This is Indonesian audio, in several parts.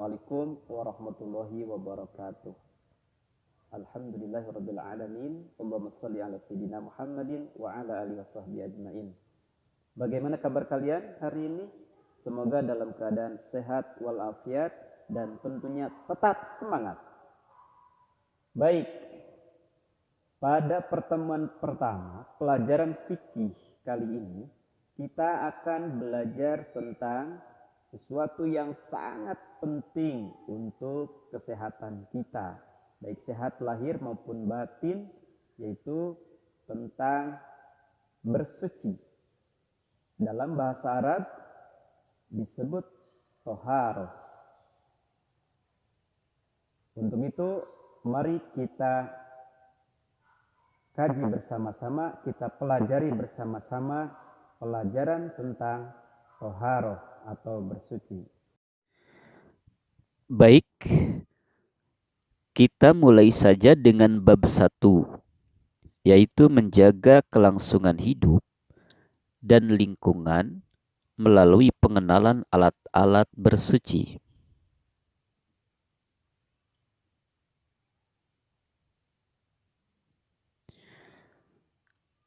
Assalamualaikum warahmatullahi wabarakatuh. Alhamdulillahirabbil alamin. Allahumma shalli ala sayyidina Muhammadin wa ala alihi washabbihi ajmain. Bagaimana kabar kalian hari ini? Semoga dalam keadaan sehat walafiat dan tentunya tetap semangat. Baik. Pada pertemuan pertama pelajaran fikih kali ini kita akan belajar tentang sesuatu yang sangat penting untuk kesehatan kita, baik sehat lahir maupun batin, yaitu tentang bersuci. Dalam bahasa Arab disebut toharoh. Untuk itu mari kita kaji bersama-sama, kita pelajari bersama-sama pelajaran tentang toharoh atau bersuci. Baik, kita mulai saja dengan bab 1, yaitu menjaga kelangsungan hidup dan lingkungan melalui pengenalan alat-alat bersuci.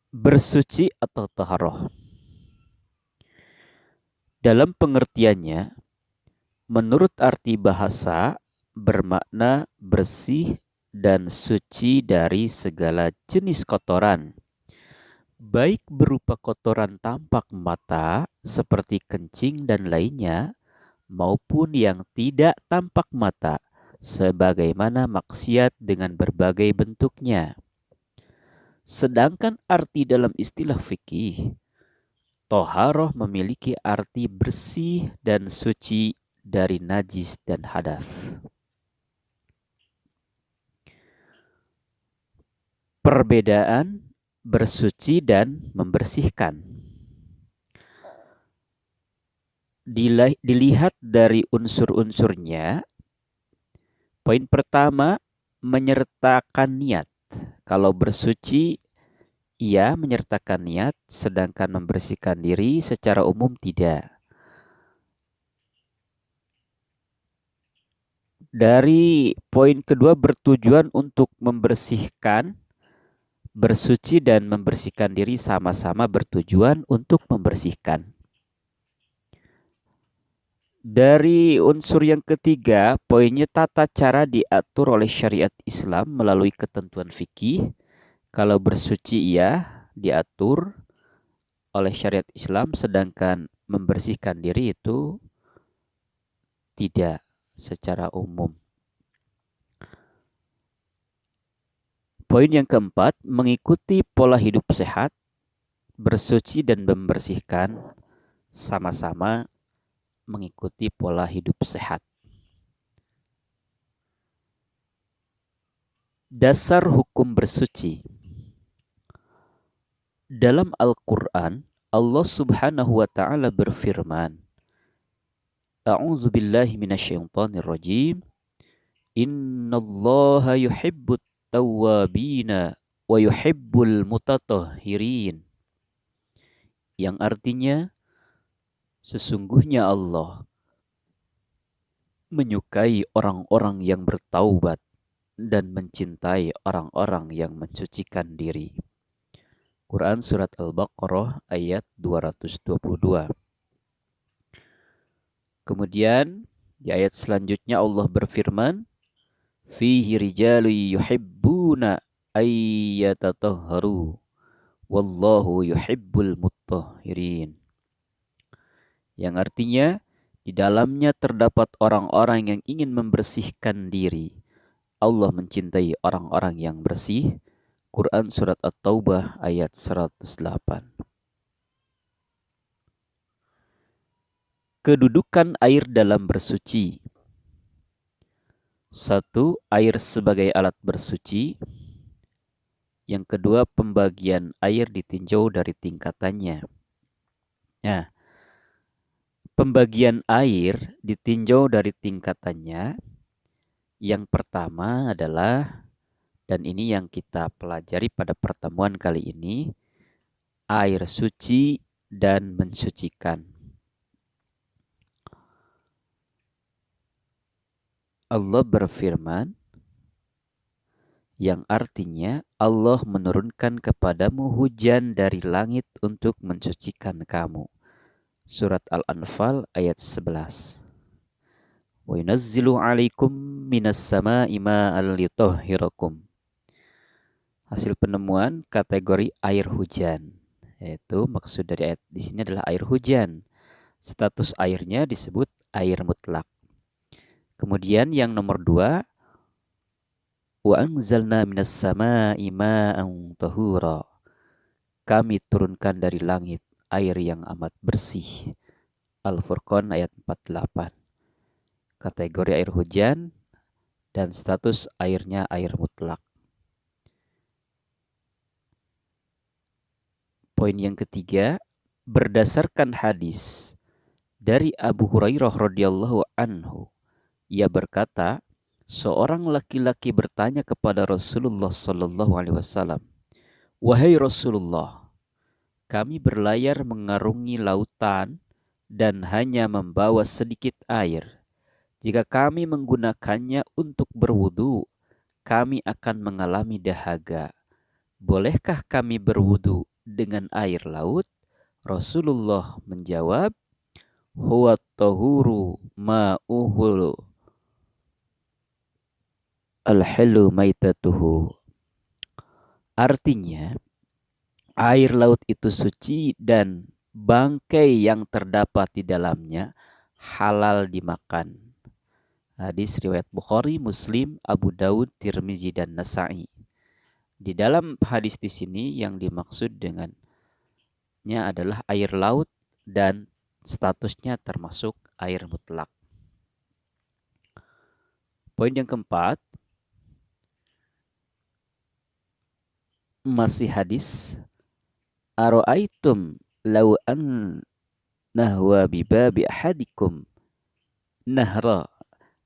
Bersuci atau taharah. Dalam pengertiannya, menurut arti bahasa, bermakna bersih dan suci dari segala jenis kotoran, baik berupa kotoran tampak mata seperti kencing dan lainnya, maupun yang tidak tampak mata, sebagaimana maksiat dengan berbagai bentuknya. Sedangkan arti dalam istilah fikih, toharoh memiliki arti bersih dan suci dari najis dan hadas. Perbedaan bersuci dan membersihkan. Dilihat dari unsur-unsurnya, poin pertama menyertakan niat. Kalau bersuci, ia menyertakan niat, sedangkan membersihkan diri secara umum tidak. Dari poin kedua bertujuan untuk membersihkan, bersuci dan membersihkan diri sama-sama bertujuan untuk membersihkan. Dari unsur yang ketiga, poinnya tata cara diatur oleh syariat Islam melalui ketentuan fikih. Kalau bersuci ia diatur oleh syariat Islam, sedangkan membersihkan diri itu tidak secara umum. Poin yang keempat, mengikuti pola hidup sehat, bersuci dan membersihkan sama-sama mengikuti pola hidup sehat. Dasar hukum bersuci. Dalam Al-Quran, Allah Subhanahu wa Ta'ala berfirman, A'udzu billahi minasyaitonir rajim. Innallaha yuhibbut tawwabina wa yuhibbul mutatahhirin. Yang artinya, sesungguhnya Allah menyukai orang-orang yang bertaubat dan mencintai orang-orang yang mensucikan diri. Quran Surat Al-Baqarah ayat 222. Kemudian di ayat selanjutnya Allah berfirman, Fihi rijalu yuhibbuna ayyatatahharu wallahu yuhibbul mutahhirin. Yang artinya, di dalamnya terdapat orang-orang yang ingin membersihkan diri. Allah mencintai orang-orang yang bersih. Quran Surat At-Taubah ayat 108. Kedudukan air dalam bersuci. 1. Air sebagai alat bersuci. Yang kedua, pembagian air ditinjau dari tingkatannya. Nah, pembagian air ditinjau dari tingkatannya. Yang pertama adalah, dan ini yang kita pelajari pada pertemuan kali ini, air suci dan mensucikan. Allah berfirman, yang artinya Allah menurunkan kepadamu hujan dari langit untuk mensucikan kamu. Surat Al-Anfal ayat 11. Wa yunazzilu 'alaikum minas sama'i ma'an litahhirakum. Hasil penemuan kategori air hujan. Yaitu maksud dari ayat di sini adalah air hujan. Status airnya disebut air mutlak. Kemudian yang nomor 2, wa anzalna minas sama'i ma'an tahura. Kami turunkan dari langit air yang amat bersih. Al-Furqan ayat 48. Kategori air hujan dan status airnya air mutlak. Poin yang ketiga, berdasarkan hadis dari Abu Hurairah radhiyallahu anhu, ia berkata, seorang laki-laki bertanya kepada Rasulullah sallallahu alaihi wasallam, "Wahai Rasulullah, kami berlayar mengarungi lautan dan hanya membawa sedikit air. Jika kami menggunakannya untuk berwudu, kami akan mengalami dahaga. Bolehkah kami berwudu dengan air laut?" Rasulullah menjawab, "Huwa tahuru ma'uhul al-hilu maitatuhu." Artinya, air laut itu suci dan bangkai yang terdapat di dalamnya halal dimakan. Hadis riwayat Bukhari, Muslim, Abu Daud, Tirmizi, dan Nasa'i. Di dalam hadis di sini yang dimaksud dengannya adalah air laut dan statusnya termasuk air mutlak. Poin yang keempat, masih hadis, aro'aitum law an nahwa bibabi ahadikum nahra.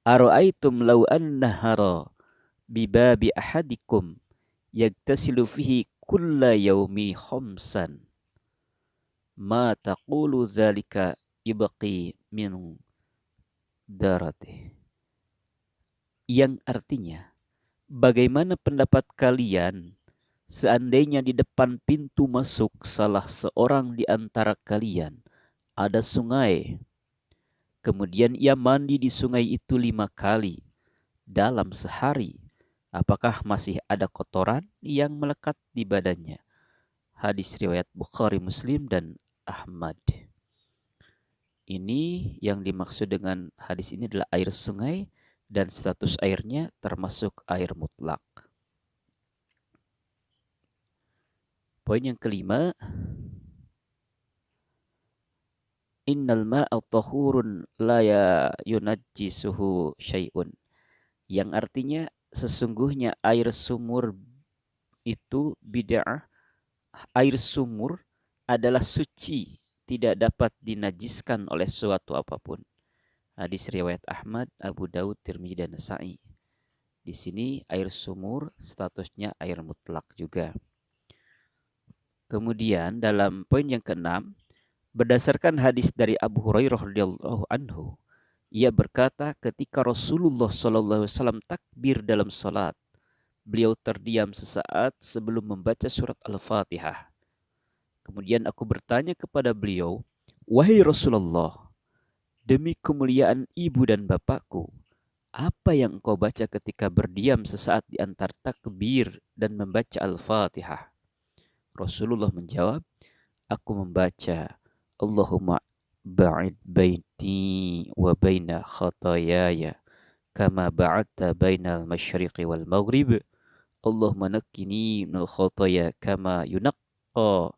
Aro'aitum law an nahara bibabi ahadikum yagtasilu fihi kulla yaumi khamsan. Ma taqulu zalika ibaqi min darati. Yang artinya, bagaimana pendapat kalian seandainya di depan pintu masuk salah seorang di antara kalian ada sungai, kemudian ia mandi di sungai itu 5 kali dalam sehari, apakah masih ada kotoran yang melekat di badannya? Hadis riwayat Bukhari, Muslim, dan Ahmad. Ini yang dimaksud dengan hadis ini adalah air sungai dan status airnya termasuk air mutlak. Poin yang kelima, innal ma'a tahurun la yunajjisuhu syai'un. Yang artinya sesungguhnya air sumur itu bid'ah. Air sumur adalah suci, tidak dapat dinajiskan oleh suatu apapun. Hadis riwayat Ahmad, Abu Daud, Tirmizi, dan Nasa'i. Di sini air sumur statusnya air mutlak juga. Kemudian dalam poin yang keenam, berdasarkan hadis dari Abu Hurairah radhiyallahu anhu, ia berkata ketika Rasulullah sallallahu alaihi wasallam takbir dalam salat, beliau terdiam sesaat sebelum membaca surat Al-Fatihah. Kemudian aku bertanya kepada beliau, "Wahai Rasulullah, demi kemuliaan ibu dan bapakku, apa yang engkau baca ketika berdiam sesaat di antara takbir dan membaca Al-Fatihah?" Rasulullah menjawab, "Aku membaca Allahumma ba'id baiti wa baina khatayaya kama ba'adta bainal masyriqi wal maghrib. Allahumma nakkini minal khataya kama yunaqqa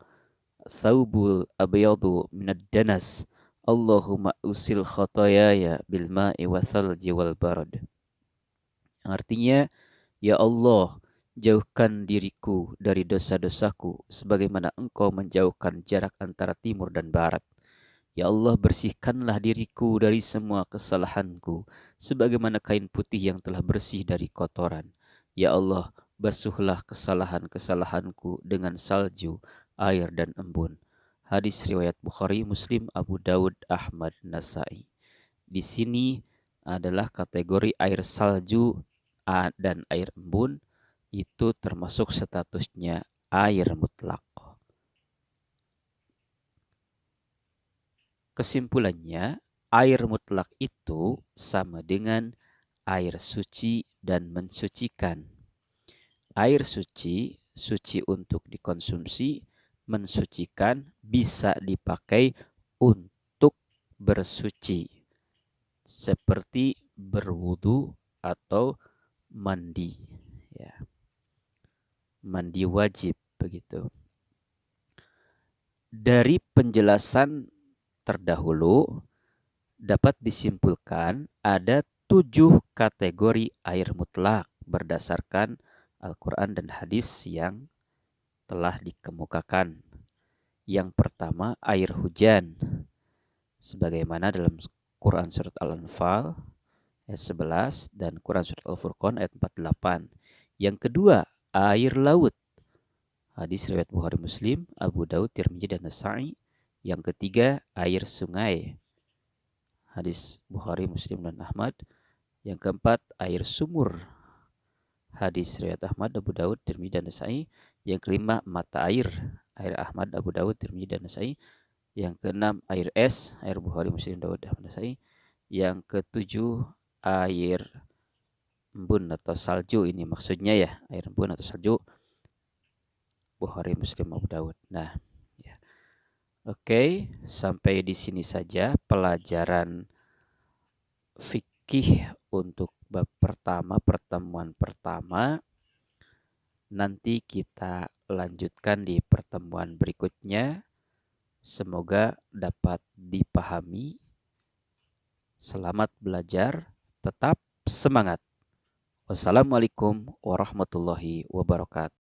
thawbul abyadu minad danas. Allahumma usil khatayaya bil ma'i wa thalji wal barad." Artinya, ya Allah, jauhkan diriku dari dosa-dosaku sebagaimana engkau menjauhkan jarak antara timur dan barat. Ya Allah, bersihkanlah diriku dari semua kesalahanku sebagaimana kain putih yang telah bersih dari kotoran. Ya Allah, basuhlah kesalahan-kesalahanku dengan salju, air, dan embun. Hadis riwayat Bukhari, Muslim, Abu Daud, Ahmad, Nasa'i. Di sini adalah kategori air salju dan air embun, itu termasuk statusnya air mutlak. Kesimpulannya, air mutlak itu sama dengan air suci dan mensucikan. Air suci, suci untuk dikonsumsi, mensucikan, bisa dipakai untuk bersuci, seperti berwudu atau mandi, ya. Mandi wajib begitu. Dari penjelasan terdahulu dapat disimpulkan ada 7 kategori air mutlak berdasarkan Al-Quran dan hadis yang telah dikemukakan. Yang pertama, air hujan, sebagaimana dalam Quran Surat Al-Anfal ayat 11 dan Quran Surat Al-Furqan ayat 48. Yang kedua, air laut, hadis riwayat Bukhari Muslim, Abu Daud, Tirmidzi dan Nasa'i. Yang ketiga, air sungai, hadis Bukhari Muslim dan Ahmad. Yang keempat, air sumur, hadis riwayat Ahmad, Abu Daud, Tirmidzi dan Nasa'i. Yang kelima, mata air, air Ahmad, Abu Daud, Tirmidzi dan Nasa'i. Yang keenam, air es, air Bukhari Muslim, Dawud dan Nasa'i. Yang ketujuh, air embun atau salju, ini maksudnya ya, air embun atau salju, Bukhari Muslim, Abu Daud. Nah, ya. Oke, sampai di sini saja pelajaran fikih untuk bab pertama, pertemuan pertama. Nanti kita lanjutkan di pertemuan berikutnya. Semoga dapat dipahami. Selamat belajar, tetap semangat. Wassalamualaikum warahmatullahi wabarakatuh.